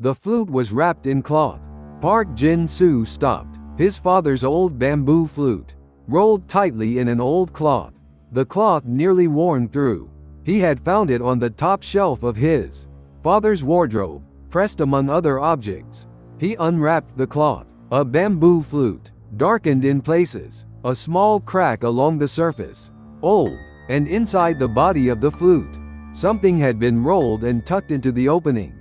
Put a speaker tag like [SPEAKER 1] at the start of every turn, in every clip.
[SPEAKER 1] The flute was wrapped in cloth. Park Jin-soo stopped. His father's old bamboo flute, rolled tightly in an old cloth, the cloth nearly worn through. He had found it on the top shelf of his father's wardrobe, pressed among other objects. He unwrapped the cloth. A bamboo flute, darkened in places, a small crack along the surface, old, and inside the body of the flute, something had been rolled and tucked into the opening.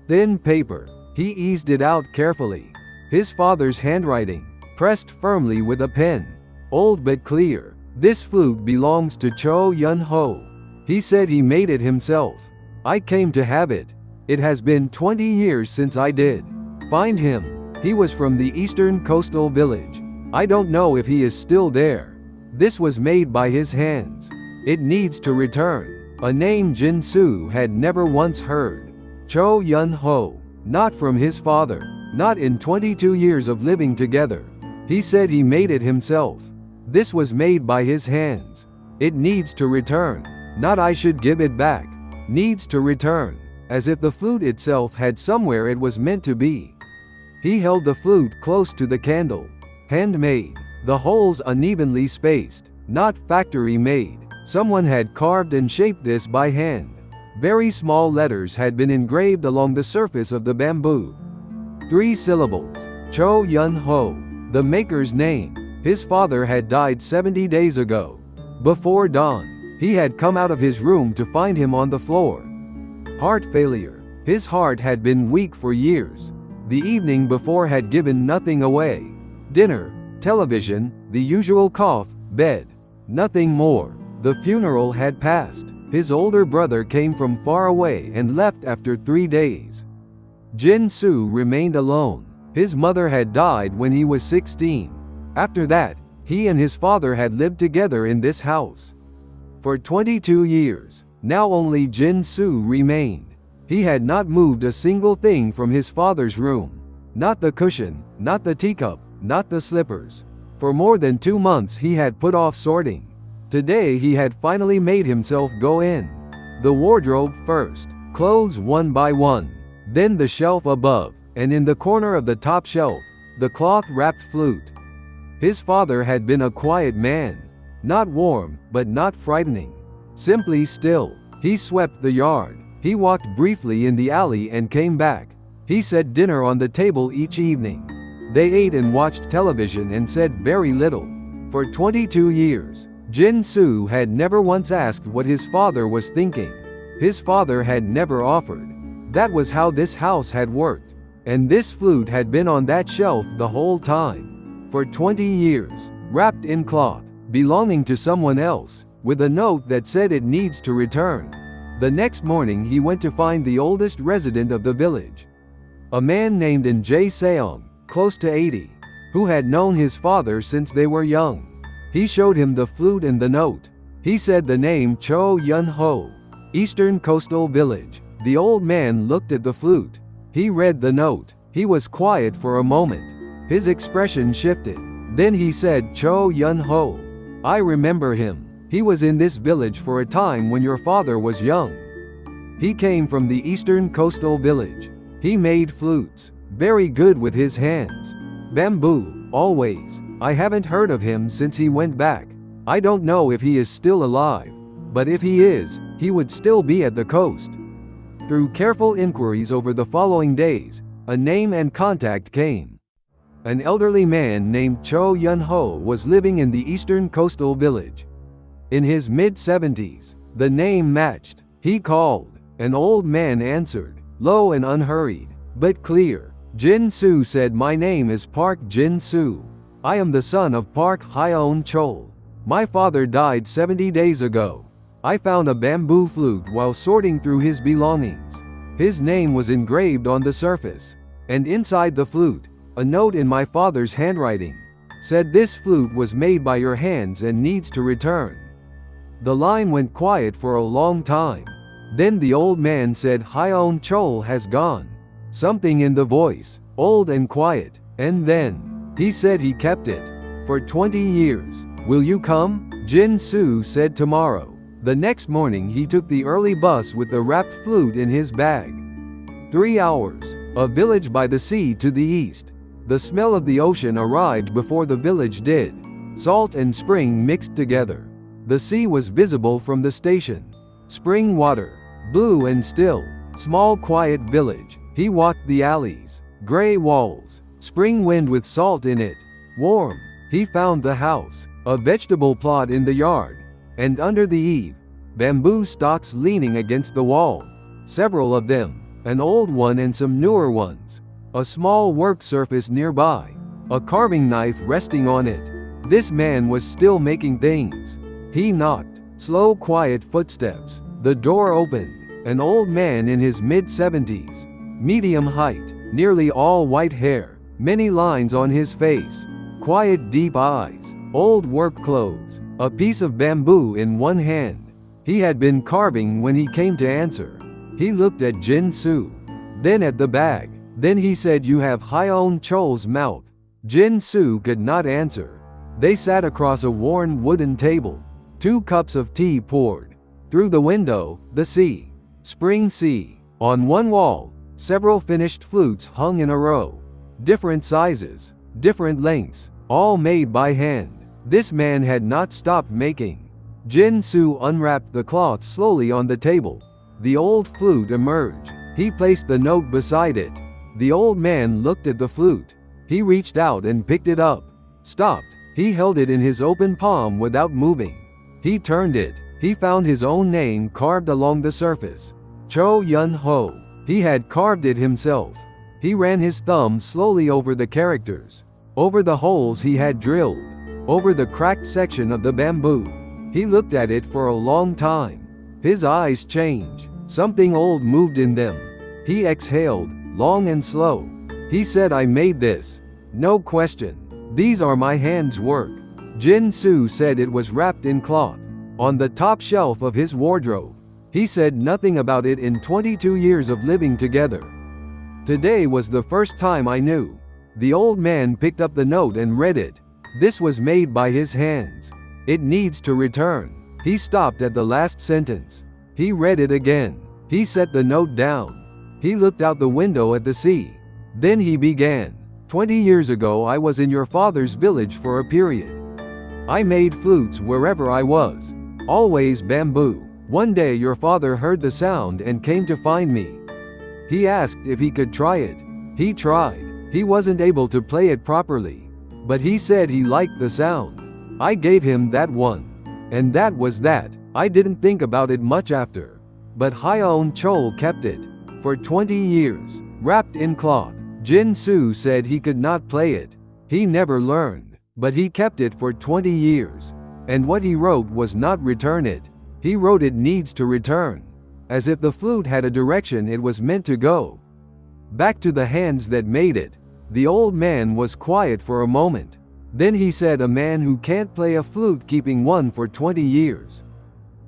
[SPEAKER 1] Thin paper. He eased it out carefully. His father's handwriting, pressed firmly with a pen. Old but clear. This flute belongs to Choe Yun-ho. He said he made it himself. I came to have it. It has been 20 years since I did find him. He was from the eastern coastal village. I don't know if he is still there. This was made by his hands. It needs to return. A name Jin-soo had never once heard. Choe Yun-ho. Not from his father. Not in 22 years of living together. He said he made it himself. This was made by his hands. It needs to return. Not I should give it back. Needs to return. As if the flute itself had somewhere it was meant to be. He held the flute close to the candle. Handmade. The holes unevenly spaced. Not factory-made. Someone had carved and shaped this by hand. Very small letters had been engraved along the surface of the bamboo. 3 syllables. Choe Yun-ho. The maker's name. His father had died 70 days ago. Before dawn, he had come out of his room to find him on the floor. Heart failure. His heart had been weak for years. The evening before had given nothing away. Dinner, television, the usual cough, bed. Nothing more. The funeral had passed. His older brother came from far away and left after 3 days. Jin-soo remained alone. His mother had died when he was 16. After that, he and his father had lived together in this house for 22 years. Now only Jin-soo remained. He had not moved a single thing from his father's room. Not the cushion, not the teacup, not the slippers. For more than 2 months he had put off sorting. Today he had finally made himself go in. The wardrobe first, clothes one by one, then the shelf above, and in the corner of the top shelf, the cloth-wrapped flute. His father had been a quiet man. Not warm, but not frightening. Simply still. He swept the yard. He walked briefly in the alley and came back. He set dinner on the table each evening. They ate and watched television and said very little. For 22 years, Jin-soo had never once asked what his father was thinking. His father had never offered. That was how this house had worked. And this flute had been on that shelf the whole time. For 20 years, wrapped in cloth, belonging to someone else, with a note that said it needs to return. The next morning he went to find the oldest resident of the village. A man named In Jae-seong, close to 80, who had known his father since they were young. He showed him the flute and the note. He said the name Choe Yun-ho, Eastern Coastal Village. The old man looked at the flute. He read the note. He was quiet for a moment. His expression shifted. Then he said, Choe Yun-ho. I remember him. He was in this village for a time when your father was young. He came from the eastern coastal village. He made flutes. Very good with his hands. Bamboo, always. I haven't heard of him since he went back. I don't know if he is still alive. But if he is, he would still be at the coast. Through careful inquiries over the following days, a name and contact came. An elderly man named Choe Yun-ho was living in the eastern coastal village. In his mid-70s, the name matched. He called. An old man answered, low and unhurried, but clear. Jin-soo said, my name is Park Jin-soo. I am the son of Park Hyun-chol. My father died 70 days ago. I found a bamboo flute while sorting through his belongings. His name was engraved on the surface. And inside the flute, a note in my father's handwriting said this flute was made by your hands and needs to return. The line went quiet for a long time. Then the old man said Hyun-chol has gone. Something in the voice, old and quiet. And then, he said he kept it. For 20 years. Will you come? Jin-soo said tomorrow. The next morning he took the early bus with the wrapped flute in his bag. 3 hours. A village by the sea to the east. The smell of the ocean arrived before the village did. Salt and spring mixed together. The sea was visible from the station. Spring water, blue and still. Small quiet village. He walked the alleys. Gray walls. Spring wind with salt in it. Warm. He found the house. A vegetable plot in the yard. And under the eave, bamboo stalks leaning against the wall. Several of them. An old one and some newer ones. A small work surface nearby. A carving knife resting on it. This man was still making things. He knocked. Slow quiet footsteps. The door opened. An old man in his mid-70s. Medium height. Nearly all white hair. Many lines on his face. Quiet deep eyes. Old work clothes. A piece of bamboo in one hand. He had been carving when he came to answer. He looked at Jin-soo. Then at the bag. Then he said, "You have Hyeon Cho's mouth." Jin-soo could not answer. They sat across a worn wooden table. 2 cups of tea poured. Through the window, the sea. Spring sea. On one wall, several finished flutes hung in a row. Different sizes. Different lengths. All made by hand. This man had not stopped making. Jin-soo unwrapped the cloth slowly on the table. The old flute emerged. He placed the note beside it. The old man looked at the flute. He reached out and picked it up. Stopped. He held it in his open palm without moving. He turned it. He found his own name carved along the surface. Choe Yun-ho. He had carved it himself. He ran his thumb slowly over the characters. Over the holes he had drilled. Over the cracked section of the bamboo. He looked at it for a long time. His eyes changed. Something old moved in them. He exhaled, long and slow. He said, "I made this. No question. These are my hands' work." Jin-soo said it was wrapped in cloth. On the top shelf of his wardrobe. He said nothing about it in 22 years of living together. Today was the first time I knew. The old man picked up the note and read it. This was made by his hands. It needs to return. He stopped at the last sentence. He read it again. He set the note down. He looked out the window at the sea. Then he began. 20 years ago I was in your father's village for a period. I made flutes wherever I was. Always bamboo. One day your father heard the sound and came to find me. He asked if he could try it. He tried. He wasn't able to play it properly. But he said he liked the sound. I gave him that one. And that was that. I didn't think about it much after. But Hyeon Chol kept it. For 20 years. Wrapped in cloth. Jin-soo said he could not play it. He never learned. But he kept it for 20 years. And what he wrote was not return it. He wrote it needs to return. As if the flute had a direction it was meant to go. Back to the hands that made it. The old man was quiet for a moment. Then he said, "A man who can't play a flute keeping one for 20 years.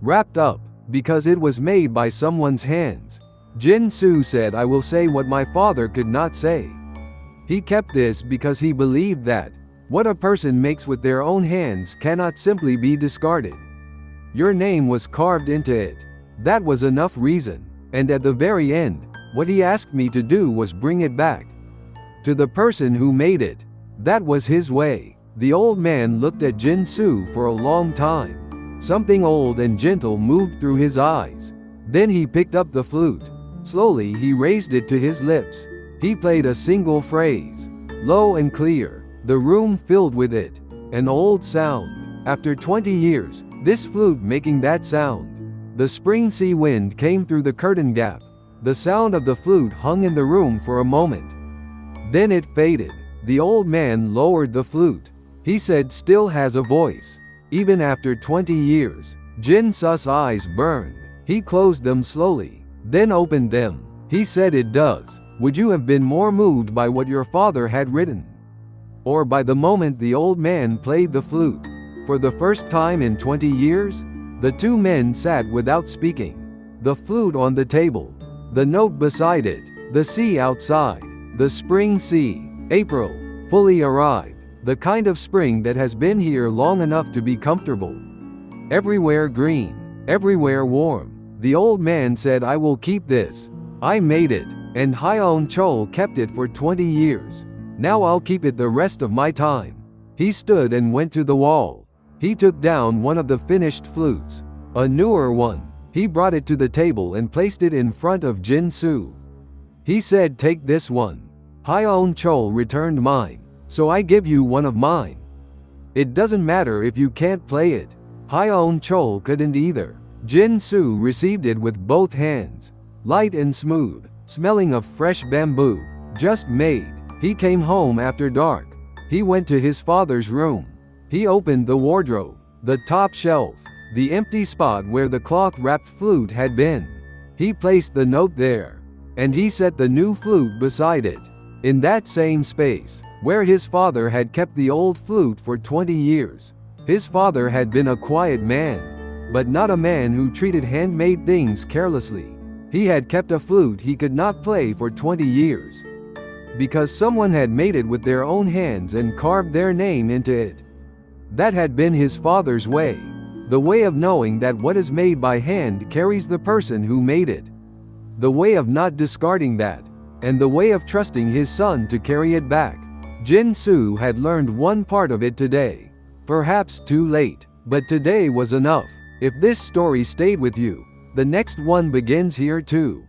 [SPEAKER 1] Wrapped up, because it was made by someone's hands." Jin-soo said, "I will say what my father could not say." He kept this because he believed that what a person makes with their own hands cannot simply be discarded. Your name was carved into it. That was enough reason. And at the very end, what he asked me to do was bring it back to the person who made it. That was his way. The old man looked at Jin-soo for a long time. Something old and gentle moved through his eyes. Then he picked up the flute. Slowly he raised it to his lips. He played a single phrase. Low and clear. The room filled with it. An old sound. After 20 years, this flute making that sound. The spring sea wind came through the curtain gap. The sound of the flute hung in the room for a moment. Then it faded. The old man lowered the flute. He said, "Still has a voice." Even after 20 years, Jin-soo's eyes burned. He closed them slowly, then opened them. He said, "It does." Would you have been more moved by what your father had written? Or by the moment the old man played the flute? For the first time in 20 years? The two men sat without speaking. The flute on the table. The note beside it. The sea outside. The spring sea. April. Fully arrived. The kind of spring that has been here long enough to be comfortable. Everywhere green. Everywhere warm. The old man said, "I will keep this. I made it. and Hyun-chol kept it for 20 years. Now I'll keep it the rest of my time. He stood and went to the wall. He took down one of the finished flutes, a newer one. He brought it to the table and placed it in front of Jin-soo. He said, "Take this one." Hyun-chol returned, "Mine, so I give you one of mine." "It doesn't matter if you can't play it." Hyun-chol couldn't either. Jin-soo received it with both hands, light and smooth, smelling of fresh bamboo, just made. He came home after dark. He went to his father's room. He opened the wardrobe, the top shelf, the empty spot where the cloth-wrapped flute had been. He placed the note there, and he set the new flute beside it. In that same space, where his father had kept the old flute for 20 years. His father had been a quiet man, but not a man who treated handmade things carelessly. He had kept a flute he could not play for 20 years. Because someone had made it with their own hands and carved their name into it. That had been his father's way. The way of knowing that what is made by hand carries the person who made it. The way of not discarding that. And the way of trusting his son to carry it back. Jin-soo had learned one part of it today. Perhaps too late, but today was enough. If this story stayed with you, the next one begins here too.